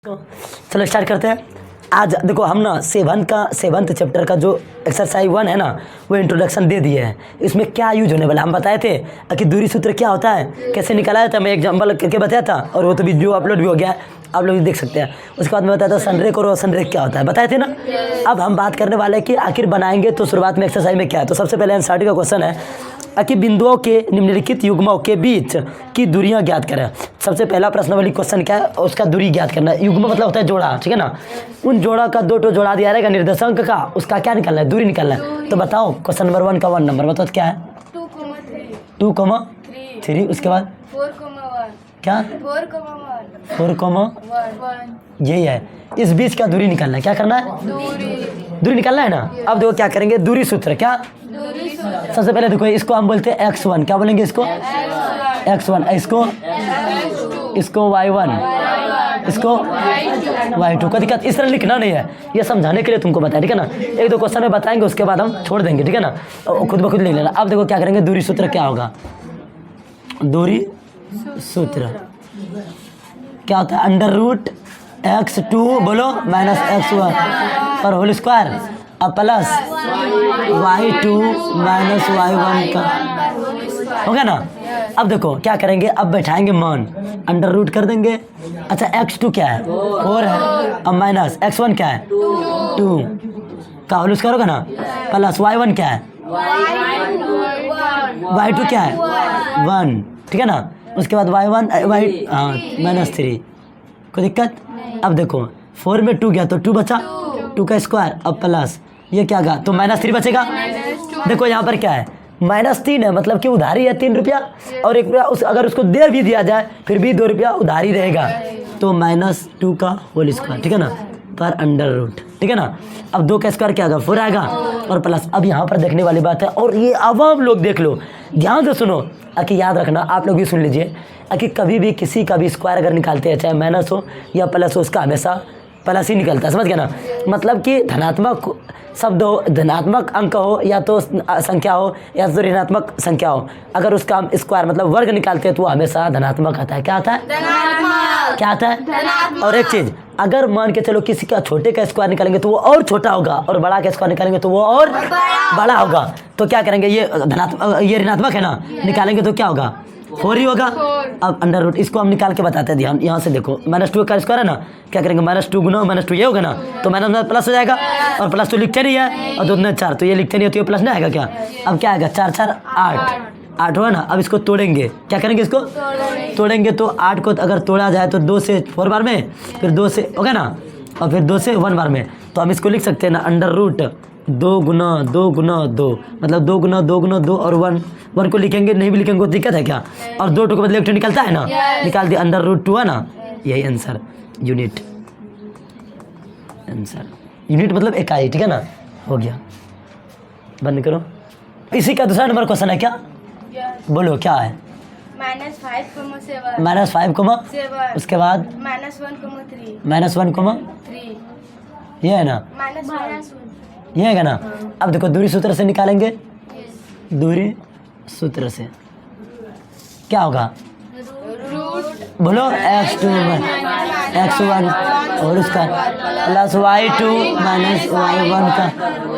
चलो स्टार्ट करते हैं। आज देखो हम ना सेवंथ चैप्टर का जो एक्सरसाइज 1 है ना वो इंट्रोडक्शन दे दिए हैं। इसमें क्या यूज होने वाला हम बताए थे कि दूरी सूत्र क्या होता है, कैसे निकाला जाता है, मैं एग्जाम्पल करके बताया था और वो तो वीडियो अपलोड भी हो गया, आप लोग भी देख सकते हैं। उसके बाद मैं बताया था सनरेक और सनरेक क्या होता है, बताए थे ना। अब हम बात करने वाले हैं कि आखिर बनाएंगे तो शुरुआत में एक्सरसाइज में क्या है। तो सबसे पहले एनसीईआरटी का क्वेश्चन है कि बिंदुओं के निम्नलिखित युग्मों के बीच की दूरियां ज्ञात करें। सबसे पहला प्रश्न वाली क्वेश्चन क्या है, उसका दूरी ज्ञात करना है। युग्म मतलब होता है जोड़ा, ठीक है ना। उन जोड़ा का दो टो जोड़ा दिया रहेगा निर्देशांक का, उसका क्या निकालना है, दूरी निकालना है। तो बताओ क्वेश्चन नंबर 1 का 1 नंबर बताओ क्या है। 2,3 उसके बाद 4,1 क्या 4,1 4, यही है। इस बीच का दूरी निकालना है, क्या करना है, दूरी निकालना है ना। अब देखो क्या करेंगे, दूरी सूत्र क्या। सबसे पहले देखो इसको हम बोलते हैं x1, क्या बोलेंगे इसको x1, इसको y1, इसको y2। कोई दिक्कत इस तरह लिखना नहीं है, ये समझाने के लिए तुमको बताया, ठीक है ना। एक दो क्वेश्चन में बताएंगे उसके बाद हम छोड़ देंगे, ठीक है ना, खुद ब खुद लिख लेना। अब देखो क्या करेंगे, दूरी सूत्र क्या होगा। दूरी सूत्र क्या होता है, √x2 बोलो माइनस x1 पर होल स्क्वायर अब प्लस y2 माइनस y1 का हो गया ना। अब देखो क्या करेंगे, अब बैठाएंगे मान, अंडर रूट कर देंगे। अच्छा x2 क्या है, 4 है, अब माइनस x1 क्या है, 2 का होल स्क्वायर होगा ना, प्लस y1 क्या है, y2 क्या है, 1, ठीक है ना। उसके बाद y1 माइनस 3, कोई दिक्कत। अब देखो 4 में 2 गया तो 2 बचा, 2 का स्क्वायर अब प्लस ये क्या गया तो -3 बचेगा। देखो यहाँ पर क्या है, -3 है, मतलब कि उधारी है 3 रुपया और 1 रुपया अगर उसको दे भी दिया जाए फिर भी 2 रुपया उधारी रहेगा। तो -2 का होल स्क्वायर, ठीक है ना, पर अंडर रूट, ठीक है ना। अब 2 का स्क्वायर क्या आएगा, 4 आएगा और प्लस। अब यहाँ पर देखने वाली बात है, और ये आवाम लोग देख लो, ध्यान से सुनो, कि याद रखना, आप लोग भी सुन लीजिए कि कभी भी किसी का भी स्क्वायर अगर निकालते हैं, चाहे माइनस हो या प्लस हो, उसका हमेशा प्लस ही निकलता है, समझ गया ना। मतलब कि धनात्मक शब्द हो, धनात्मक अंक हो या तो संख्या हो या तो ऋणात्मक संख्या हो, अगर उसका हम स्क्वायर मतलब वर्ग निकालते हैं तो वो हमेशा धनात्मक आता है। क्या आता है, क्या आता है। और एक चीज़, अगर मान के चलो किसी का छोटे का स्क्वायर निकालेंगे तो वो और छोटा होगा और बड़ा का स्क्वायर निकालेंगे तो वो और बड़ा होगा। तो क्या करेंगे, ये धनात्मक ये ऋणात्मक है ना, निकालेंगे तो क्या होगा, 4 ही होगा। अब अंडर रूट इसको हम निकाल के बताते हैं, ध्यान यहाँ से देखो, -2 का स्क्वायर है ना, क्या करेंगे, -2 गुना -2 ये होगा ना, तो माइनस प्लस हो जाएगा और प्लस तो लिखते नहीं है और 2 दूनी 4, तो ये लिखते नहीं है तो ये प्लस नहीं आएगा क्या। अब क्या आएगा, 4 4 8 हुआ ना। अब इसको तोड़ेंगे, क्या करेंगे, इसको तोड़ेंगे तो 8 को अगर तोड़ा जाए तो 2 से 4 बार में, फिर 2 से होगा ना, और फिर 2 से 1 बार में। तो हम इसको लिख सकते हैं ना, अंडर रूट 2 गुना 2 गुना 2, मतलब 2 गुना 2 गुना 2 और 1 को लिखेंगे, नहीं भी लिखेंगे कोई दिक्कत है क्या। और 2 को बदले 1 निकलता है ना, निकाल दिया, अंडर रूट 2 है ना, यही आंसर। यूनिट आंसर, यूनिट मतलब इकाई, ठीक है ना, हो गया, बंद करो। इसी का दूसरा नंबर क्वेश्चन है क्या, बोलो क्या है, -5,7 -5, उसके बाद -1,3 -1, ये है ना, ये है ना। अब देखो दूरी सूत्र से निकालेंगे, दूरी सूत्र से क्या होगा, बोलो x1 और उसका प्लस y2 माइनस y1 का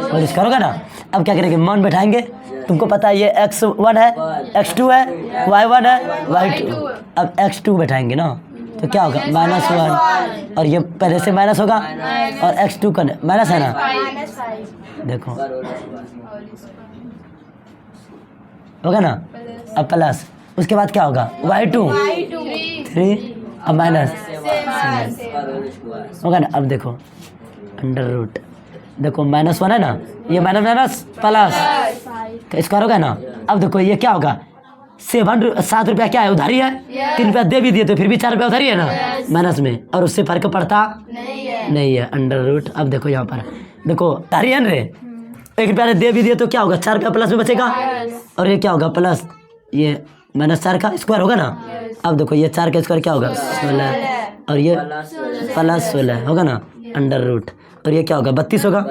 और इसका होगा ना। अब क्या करेंगे, मान बैठाएंगे, तुमको पता है ये x1 है, x2 है, y1 है, y2। अब x2 बैठाएंगे ना तो क्या होगा, -1 और ये पहले से माइनस होगा और x2 का माइनस है ना, देखो होगा ना। अब प्लस उसके बाद क्या होगा, y2 3 अब माइनस होगा ना। अब देखो अंडर रूट, देखो -1 है ना, ये माइनस प्लस स्क्वायर होगा ना। अब देखो ये क्या होगा, 7 रुपया क्या है, उधारी है, 3 रुपया दे भी दिए तो फिर भी 4 रुपया उधारी है ना माइनस में, और उससे फर्क पड़ता नहीं है, अंडर रूट। अब देखो यहाँ पर देखो उधारी है ना रे, 1 रुपया दे भी दिए तो क्या होगा, 4 रुपया प्लस में बचेगा और ये क्या होगा, प्लस ये -4 का स्क्वायर होगा ना। अब देखो ये 4 का स्क्वायर क्या होगा, 16 और ये प्लस 16 होगा ना, अंडर रूट, और ये क्या होगा, 32 होगा।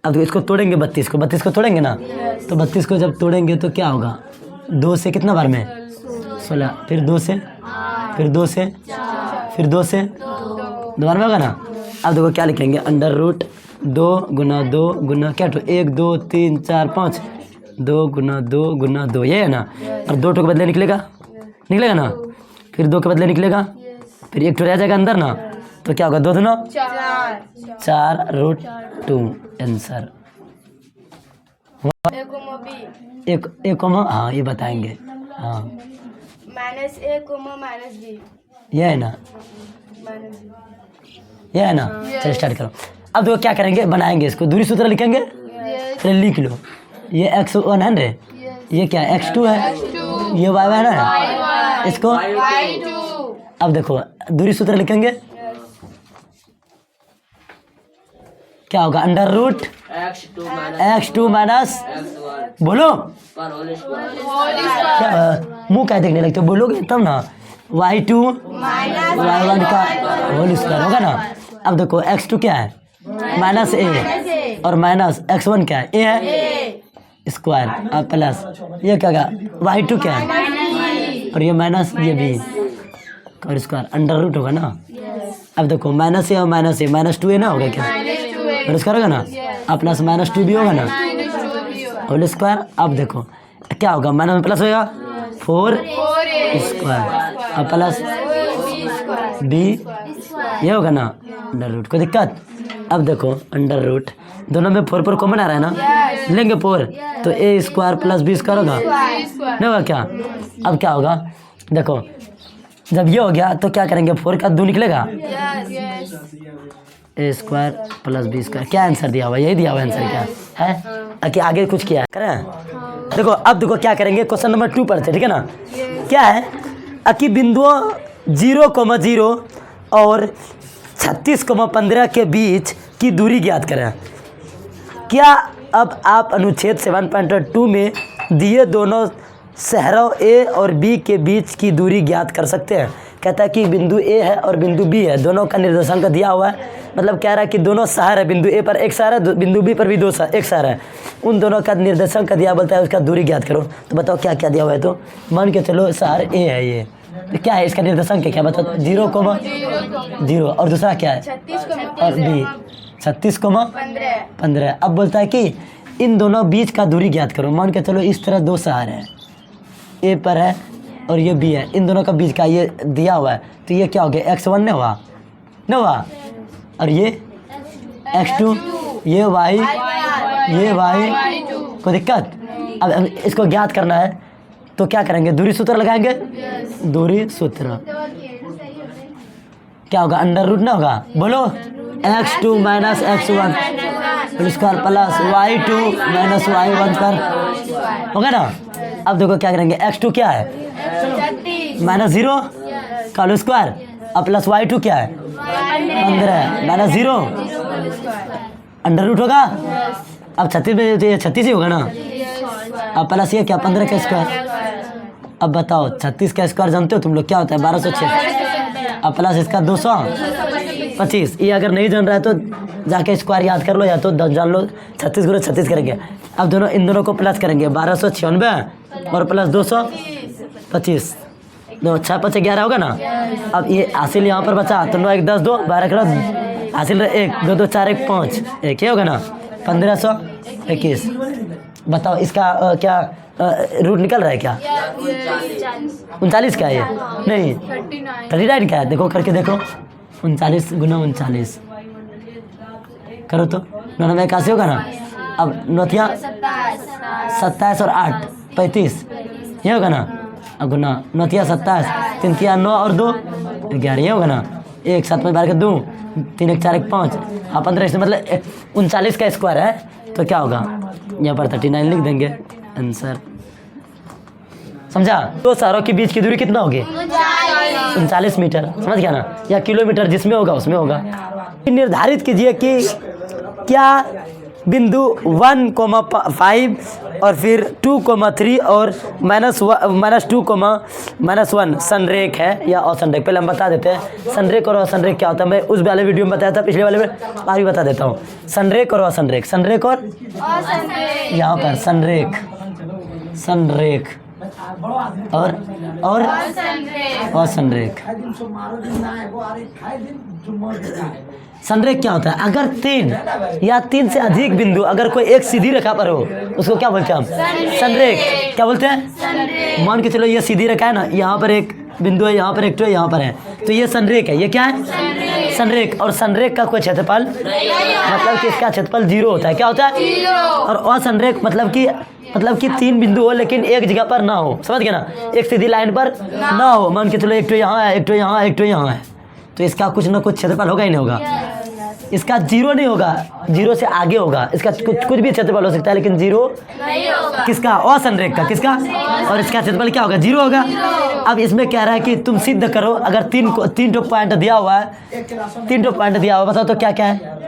अब इसको तोड़ेंगे, 32 को तोड़ेंगे ना, तो 32 को जब तोड़ेंगे तो क्या होगा, 2 से कितना बार में, 16, फिर 2 से फिर 2 से दो दोबारा में होगा ना। अब देखो क्या लिखेंगे, अंडर रूट 2 गुना 2 गुना क्या 1 2 3 4 5 2 गुना 2 गुना 2, ये है ना। और 2 के बदले निकलेगा ना, फिर 2 के बदले निकलेगा, फिर 1 रह जाएगा अंदर ना, तो क्या होगा 2 2 4 रूट 2 आंसर। ए कोमा बी एक कॉमा, हाँ ये बताएंगे, हाँ माइनस ए कोमा माइनस बी ये है ना, माइनस बी ये है ना। चलो स्टार्ट करो। अब देखो क्या करेंगे, बनाएंगे इसको, दूरी सूत्र लिखेंगे। चलो लिख लो, ये x1 है ना, ये क्या x2 है, ये y है ना, इसको। अब देखो दूरी सूत्र लिखेंगे, क्या होगा, अंडर रूट x2 माइनस, बोलो क्या मुंह क्या देखने लगते हो, बोलोगे तब ना, y2 y1 का होल स्क्वायर होगा ना। अब देखो x2 क्या है, माइनस ए, और माइनस x1 क्या है, ए है स्क्वायर, अब प्लस ये क्या होगा y2 क्या है, और ये माइनस ये भी और स्क्वायर, अंडर रूट होगा ना। अब देखो माइनस ए और माइनस 2 ए ना होगा क्या, और स्क्वायर होगा ना, अब प्लस माइनस 2 भी होगा ना, होल स्क्वायर। अब देखो क्या होगा, माइनस में प्लस होगा 4 स्क्वायर, अब प्लस बी ये होगा ना, अंडर रूट, कोई दिक्कत। अब देखो अंडर रूट दोनों में 4 कॉमन आ रहा है ना, लेंगे 4 तो ए स्क्वायर प्लस बी स्क्वायर होगा, नहीं होगा क्या। अब क्या होगा, देखो जब ये हो गया तो क्या करेंगे, 4 का 2 निकलेगा, ए स्क्वायर प्लस बी स्क्वायर, क्या आंसर दिया हुआ, यही दिया हुआ आंसर क्या है, कि आगे कुछ किया है करें। देखो अब देखो क्या करेंगे, क्वेश्चन नंबर 2 पढ़ते, ठीक है ना। क्या है, कि बिंदुओं 0,0 और 36,15 के बीच की दूरी ज्ञात करें। क्या अब आप अनुच्छेद 7.2 में दिए दोनों शहरों ए और बी के बीच की दूरी ज्ञात कर सकते हैं। कहता है कि बिंदु ए है और बिंदु बी है, दोनों का निर्देशांक दिया हुआ है, मतलब कह रहा है कि दोनों शहर है, बिंदु ए पर एक शहर है, बिंदु बी पर भी एक शहर है, उन दोनों का निर्देशांक दिया, बोलता है उसका दूरी ज्ञात करो। तो बताओ क्या क्या दिया हुआ है, तो मान के चलो शहर ए है, ये तो क्या है इसका निर्देशांक क्या बताओ, 0,0 और दूसरा क्या है, 36 और बी 36,15। अब बोलता है कि इन दोनों बीच का दूरी ज्ञात करो। मान के चलो इस तरह 2 शहर है, ए पर है और ये बी है, इन दोनों का बीच का ये दिया हुआ है, तो ये क्या हो गया, x1 नहीं हुआ, और ये x2, ये y, कोई दिक्कत। अब इसको ज्ञात करना है तो क्या करेंगे, दूरी सूत्र लगाएंगे, दूरी सूत्र क्या होगा, अंडर रूट ना होगा, बोलो x2 minus x1 square plus y2 minus y1 पर होगा ना। अब देखो क्या करेंगे, x2 क्या है, -0 का होल स्क्वायर, अब प्लस y2 क्या है, 15 -0 अंडर रूट होगा। अब 36 में तो ये 36 ही होगा ना, अब प्लस ये क्या 15 का स्क्वायर। अब बताओ 36 का स्क्वायर जानते हो तुम लोग क्या होता है, 1206, अब प्लस इसका 225। ये अगर नहीं जान रहा है तो जाके स्क्वायर याद कर लो, या तो जान लो 36 गुना 36 करेंगे। अब दोनों इन दोनों को प्लस करेंगे, 1296 और प्लस 225, 2 6 5 11 होगा ना। अब ये हासिल यहाँ पर बचा, तो 9 1 10 2 12 करो, हासिल 1 2 2 4 1 5 1 ये होगा ना, 1521। बताओ इसका क्या रूट निकल रहा है क्या, 39 का है ये, नहीं 39 का है, देखो करके देखो, 39 गुना 39 करो तो 99 होगा ना। अब नौतिया 27 और 8 35 ये होगा ना, अब गुना नौतिया 27 3 3 9 और 2 11 ये होगा ना, 1 7 में 12 के 2 3 1 4 1 5, हाँ 15, इसमें मतलब 39 का स्क्वायर है, तो क्या होगा यहाँ पर 39 लिख देंगे आंसर। समझा, 2 शहरों के बीच की दूरी कितना होगी, 39 मीटर, समझ गया ना, या किलोमीटर जिसमें होगा उसमें होगा। निर्धारित कीजिए कि क्या बिंदु 1,5 और फिर 2,3 और -2,-1 संरेख है या असंरेख। पहले हम बता देते हैं संरेख और असंरेख क्या होता है, मैं उस वाले वीडियो में बताया था, पिछले वाले में आज भी बता देता हूँ। संरेख और असंरेख, संरेख और यहाँ पर संरेख और संरेख। संरेख क्या होता है? अगर 3 या 3 से अधिक बिंदु अगर कोई एक सीधी रेखा पर हो उसको क्या बोलते हैं हम? संरेख। क्या बोलते हैं? मान के चलो ये सीधी रेखा है ना, यहाँ पर एक बिंदु है, यहाँ पर एक तो यहाँ पर है, तो ये संरेख है। ये क्या है? संरेख। और संरेख का कोई क्षेत्रफल मतलब कि इसका क्षेत्रफल 0 होता है। क्या होता है? और असंरेख मतलब कि 3 बिंदु हो लेकिन एक जगह पर ना हो। समझ गए ना? एक सीधी लाइन पर ना हो। मान के चलो एक तो यहाँ है, एक तो यहाँ, एक तो यहाँ है, तो इसका कुछ ना कुछ क्षेत्रफल होगा ही नहीं होगा। इसका 0 नहीं होगा, 0 से आगे होगा। इसका कुछ भी क्षेत्रफल हो सकता है लेकिन 0 नहीं होगा। किसका? असंरेख का। किसका? और इसका क्षेत्रफल क्या होगा? 0 होगा। अब इसमें कह रहा है कि तुम सिद्ध करो, अगर 3 पॉइंट दिया हुआ है, 3 पॉइंट दिया हुआ, बताओ तो क्या क्या है?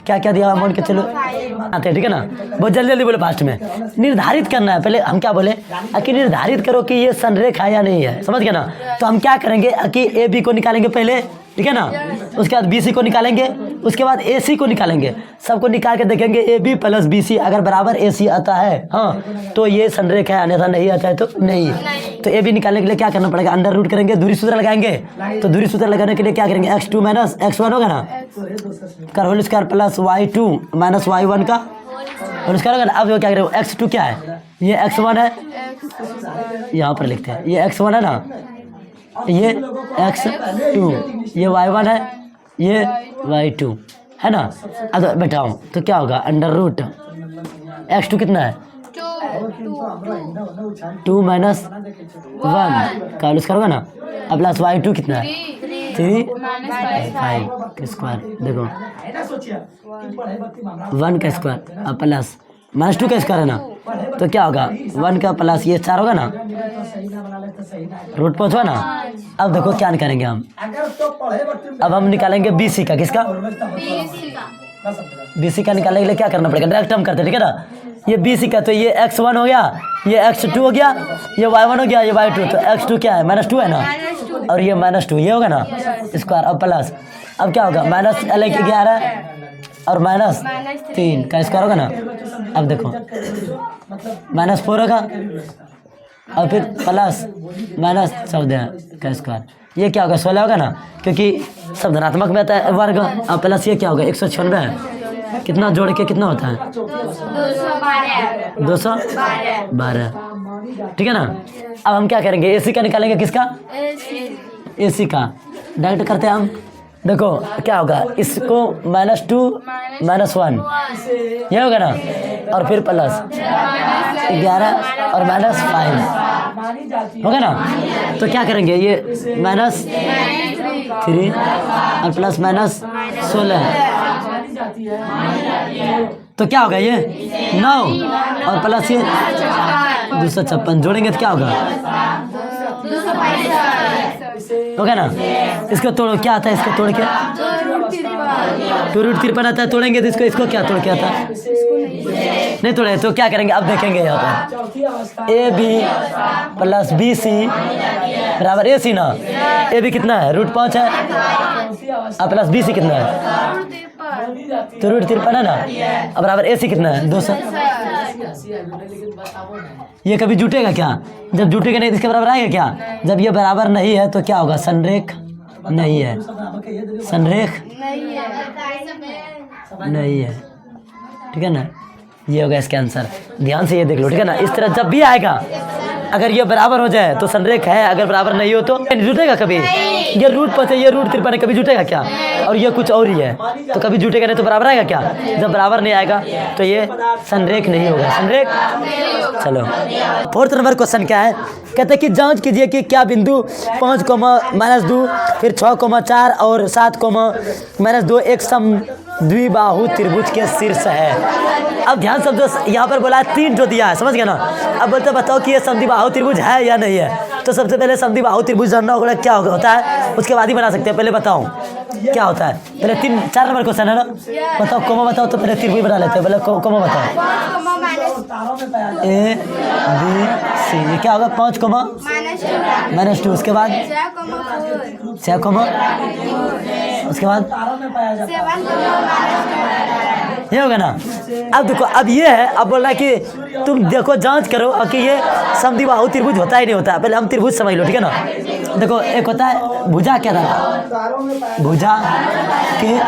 क्या क्या दिया हुआ? मान के चलो आते हैं, ठीक है ना? बहुत जल्दी जल्दी बोले, फास्ट में निर्धारित करना है। पहले हम क्या बोले कि निर्धारित करो कि ये संरेख है या नहीं है। समझ गए ना? तो हम क्या करेंगे कि ए बी को निकालेंगे पहले, ठीक है ना? उसके बाद बी सी को निकालेंगे, उसके बाद ए सी को निकालेंगे। सबको निकाल के देखेंगे A B plus B C अगर बराबर ए सी आता है, हाँ, तो ये संरेख है, अन्यथा नहीं आता है तो नहीं। तो ए बी निकालने के लिए क्या करना पड़ेगा? अंडर रूट करेंगे, दूरी सूत्र लगाएंगे। तो दूरी सूत्र लगाने के लिए क्या करेंगे? x2 माइनस x1 होगा ना, का whole square plus y2 minus y1 का होल स्क्वायर होगा ना। अब क्या करेंगे? x2 क्या है? ये x1 है, यहाँ पर लिखते हैं, ये x1 है ना, ये x2, ये y1 है, ये y2 है ना। अब बैठाओ तो क्या होगा? अंडर रूट x2 कितना है? 2 माइनस 1 का होल होगा ना। अब प्लस y2 कितना है? 3 5 स्क्वायर। देखो 1 का स्क्वायर अब प्लस माइनस 2 का स्क्वायर है ना, तो क्या होगा? 1 का प्लस ये 4 होगा ना, रूट 5 हुआ ना। अब देखो क्या निकालेंगे हम? अब हम निकालेंगे बी सी का। किसका? बी सी का निकालने के लिए क्या करना पड़ेगा? डायरेक्ट हम करते हैं, ठीक है ना? ये बी सी का, तो ये x1 हो गया, ये x2 हो गया, ये y1 हो गया, ये y2। तो x2 क्या है? -2 है ना, और ये -2 ये होगा ना स्क्वायर। अब प्लस, अब क्या होगा? माइनस 11 और -3 का स्क्वायर होगा ना। अब देखो -4 होगा और फिर प्लस -14 का स्क्वायर, ये क्या होगा? 16 होगा ना, क्योंकि सब धनात्मक में आता है वर्ग। अब प्लस ये क्या होगा? 196 है। कितना जोड़ के कितना होता है? 212, ठीक है ना। अब हम क्या करेंगे? ए सी का निकालेंगे। किसका? ए सी का डायरेक्ट करते हैं हम। देखो क्या होगा? इसको -2 -1 ये होगा ना, और फिर प्लस 11 और -5 होगा ना। तो क्या करेंगे? ये -3 और प्लस -16, तो क्या होगा? ये 9 और प्लस ये 256 जोड़ेंगे तो क्या होगा? होगा ना। इसको तोड़ो, क्या आता है? इसको तोड़ के 2√53 आता है। तोड़ेंगे तो इसको क्या तोड़ के आता है? नहीं तोड़े तो क्या करेंगे? अब देखेंगे यहाँ पर A B plus B C बराबर ए सी ना। ए बी कितना है? √5 है, अब प्लस बी सी कितना है? तो √53 है ना। अब बराबर ए सी कितना है? 200। ये कभी जुटेगा क्या? जब जुटेगा नहीं तो इसके बराबर आएगा क्या? जब ये बराबर नहीं है तो क्या होगा? संरेख नहीं है, संरेख नहीं है, ठीक है ना। ये होगा इसका आंसर। ध्यान से ये देख लो, ठीक है ना। इस तरह जब भी आएगा, अगर ये बराबर हो जाए तो संरेख है, अगर बराबर नहीं हो तो जुटेगा कभी। ये √5 है, ये √53 है, कभी जुटेगा क्या? और ये कुछ और ही है तो कभी जुटेगा नहीं तो बराबर आएगा क्या? जब बराबर नहीं आएगा तो ये संरेख नहीं होगा, संरेख। चलो 4th नंबर क्वेश्चन क्या है? कहते हैं कि जांच कीजिए कि क्या बिंदु 5, -2 फिर 6, 4 और 7, -2 एक समद्विबाहु त्रिभुज के शीर्ष है। अब ध्यान समझो, यहाँ पर बोला है 3 जो दिया है, समझ गया ना। अब बोलते बताओ कि ये समद्विबाहु त्रिभुज है या नहीं है। तो सबसे पहले समद्विबाहु त्रिभुज जानना होगा क्या होता है, उसके बाद ही बना सकते हैं। पहले बताओ क्या होता है। पहले 4 नंबर क्वेश्चन है ना, बताओ कोमा बताओ। तो पहले त्रिभुज बना लेते हैं, पहले कोमा बताओ। ए बी सी, ये क्या होगा? 5, -2, उसके बाद 6, उसके बाद ये होगा ना। अब देखो, अब ये है, अब बोल रहा है कि तुम देखो जांच करो कि ये समद्विबाहु त्रिभुज होता ही नहीं होता। पहले हम त्रिभुज समझ लो, ठीक है ना। देखो एक होता है भुजा के आधार पर, भुजा के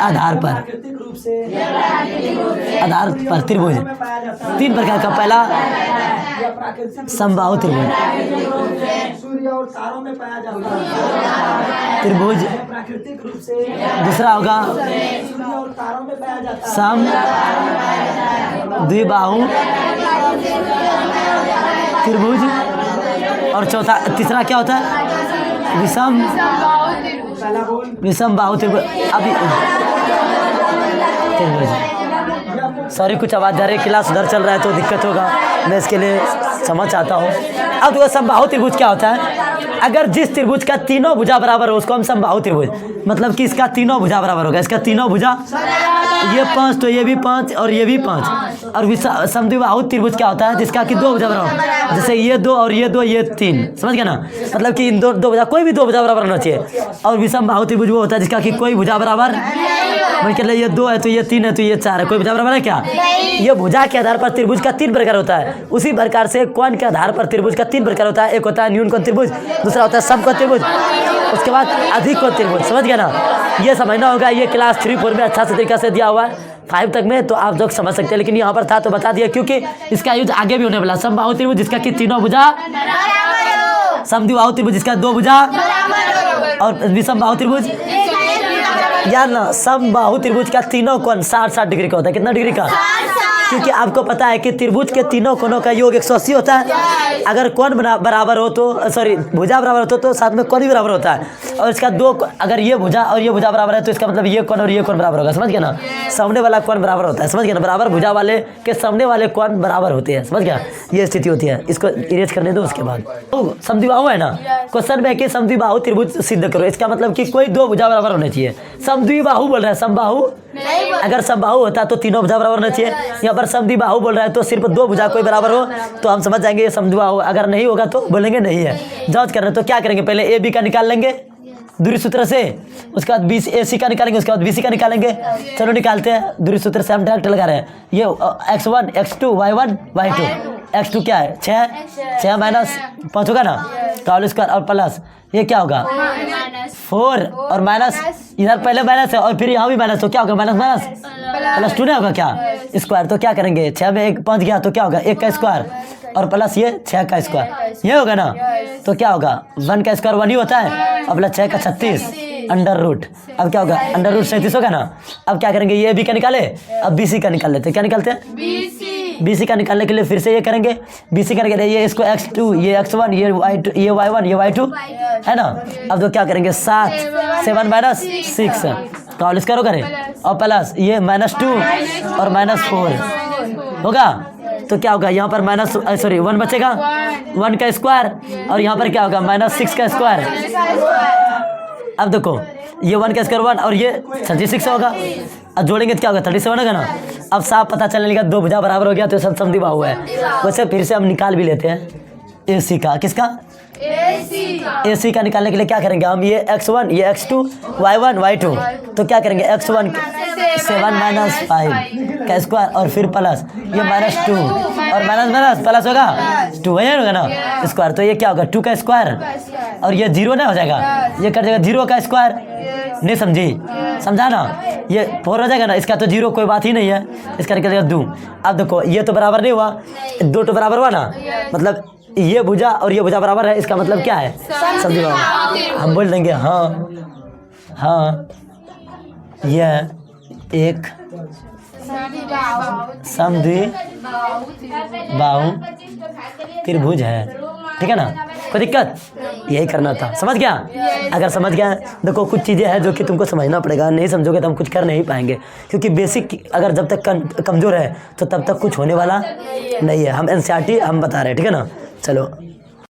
आधार पर त्रिभुज तीन प्रकार का। पहला समबाहु त्रिभुज, त्रिभुज। दूसरा होगा सम द्विबाहु त्रिभुज। और चौथा तीसरा क्या होता है? विषम बाहु त्रिभुज। अभी सॉरी कुछ आवाज़ जा रही है, क्लास उधर चल रहा है तो दिक्कत होगा, मैं इसके लिए क्षमा चाहता हूँ। अब देखो समबाहु त्रिभुज क्या होता है? अगर जिस त्रिभुज का तीनों भुजा बराबर हो उसको हम समबाहु त्रिभुज, मतलब कि इसका तीनों भुजा बराबर होगा। इसका तीनों भुजा, ये 5 तो ये भी 5 और ये भी 5। और समद्विबाहु त्रिभुज क्या होता है? जिसका कि दो भुजा बराबर, जैसे ये 2 और ये 2 ये 3, समझ गया ना। मतलब कि इन दो भुजा, कोई भी दो भुजा बराबर होना चाहिए। और विषमबाहु त्रिभुज वो होता है जिसका कि कोई भुजा बराबर, मतलब ये 2 है तो ये 3 है तो ये 4 है, कोई भुजा बराबर है क्या? ये भुजा के आधार पर त्रिभुज का 3 प्रकार होता है। उसी प्रकार से कोण के आधार पर त्रिभुज का 3 प्रकार होता है। एक होता है न्यून कोण त्रिभुज, दूसरा होता है समकोण त्रिभुज, उसके बाद अधिक कोण त्रिभुज, समझ गया ना। ये समझना होगा। ये क्लास 3-4 में अच्छा से तरीका से दिया हुआ है, 5 तक में तो आप लोग समझ सकते हैं, लेकिन यहाँ पर था तो बता दिया क्योंकि इसका यूज आगे भी होने वाला। समबाहु त्रिभुज जिसका कि तीनों भुजा, समद्विबाहु त्रिभुज जिसका 2 भुजा, और विषमबाहु त्रिभुज यार ना, समबाहु त्रिभुज का तीनों कोण 60-60 डिग्री का होता है। कितना डिग्री का? क्योंकि आपको पता है कि त्रिभुज के तीनों कोणों का योग 180 होता है। अगर कोण बराबर हो तो, सॉरी भुजा बराबर हो तो साथ में कोण भी बराबर होता है। और इसका दो, अगर ये भुजा और ये भुजा बराबर है तो इसका मतलब ये कोण और ये कोण बराबर होगा, समझ गया ना। सामने वाला कोण बराबर होता है, समझ गया ना। बराबर भुजा वाले के सामने वाले कोण बराबर होते हैं, समझ गया। ये स्थिति होती है। इसको इरेज करने दो। उसके बाद समद्विबाहु है ना, क्वेश्चन में कि समद्विबाहु त्रिभुज सिद्ध करो। इसका मतलब कि कोई दो भुजा बराबर होने चाहिए। समद्विबाहु बोल रहा है, समबाहु अगर समबाहु होता तो तीनों भुजा बराबर होना चाहिए। यहाँ पर समद्विबाहु बोल रहा है तो सिर्फ 2 भुजा कोई बराबर हो तो हम समझ जाएंगे ये समद्विबाहु। अगर नहीं होगा तो बोलेंगे नहीं है। जांच करना तो क्या करेंगे? पहले ए बी का निकाल लेंगे दूरी सूत्र से, उसके बाद BC का निकालेंगे, उसके बाद BC का निकालेंगे। चलो निकालते हैं। दूरी सूत्र से हम डायरेक्ट लगा रहे हैं। ये x1 x2 y1 y2। x2 क्या है? 6 माइनस 5 होगा ना, का होल स्क्वायर और प्लस ये क्या होगा? 4 और माइनस, इधर पहले माइनस है और फिर यहाँ भी माइनस, तो क्या होगा? माइनस प्लस 2 नहीं होगा क्या? स्क्वायर तो क्या करेंगे? 6 में 1 5 गया तो क्या होगा? 1 का स्क्वायर और प्लस ये 6 का स्क्वायर, ये होगा ना। तो क्या होगा? 1 का स्क्वायर 1 ही होता है और प्लस 6 का 36 अंडर रूट। अब क्या होगा? अंडर रूट 37 होगा ना। अब क्या करेंगे? ये बी का निकाले, अब BC का निकाल लेते हैं। क्या निकालते हैं? BC का निकालने के लिए फिर से ये करेंगे। BC का निकाले, ये इसको x2, ये x1, ये y2, ये y1, ये y2 है ना। अब तो क्या करेंगे? 7 माइनस 6 का होल स्क्वायर करें और प्लस ये -2 और -4 होगा। तो क्या होगा? यहाँ पर -1 बचेगा, 1 का स्क्वायर, और यहाँ पर क्या होगा? -6 का स्क्वायर। अब देखो ये 1 का स्क्वायर 1 और ये 36 होगा। अब जोड़ेंगे तो क्या होगा? 37 होगा ना। अब साफ पता चलने लगा 2 भुजा बराबर हो गया तो सब समद्विबाहु है। वैसे फिर से हम निकाल भी लेते हैं AC का। किसका? AC का निकालने के लिए क्या करेंगे हम? ये x1, ये x2, y1, y2। तो क्या करेंगे? x1 7 माइनस 5 का स्क्वायर और फिर प्लस ये -2 और माइनस प्लस होगा 2 होगा ना स्क्वायर। तो ये क्या होगा? 2 का स्क्वायर और ये 0 ना हो जाएगा, ये कर जाएगा 0 का स्क्वायर। नहीं समझी? समझा ना। ये 4 हो जाएगा ना। इसका तो 0 कोई बात ही नहीं है, इसका निकल जाएगा 2। अब देखो ये तो बराबर नहीं हुआ, 2 तो बराबर हुआ ना, मतलब ये भुजा और ये भुजा बराबर है। इसका मतलब क्या है? समद्विबाहु। हम बोल देंगे हाँ यह एक समद्विबाहु त्रिभुज है, ठीक है ना। कोई दिक्कत? यही करना था। समझ गया? अगर समझ गया, देखो कुछ चीज़ें हैं जो कि तुमको समझना पड़ेगा। नहीं समझोगे तो हम कुछ कर नहीं पाएंगे, क्योंकि बेसिक अगर जब तक कमज़ोर है तो तब तक कुछ होने वाला नहीं है। हम NCERT हम बता रहे हैं, ठीक है ना। चलो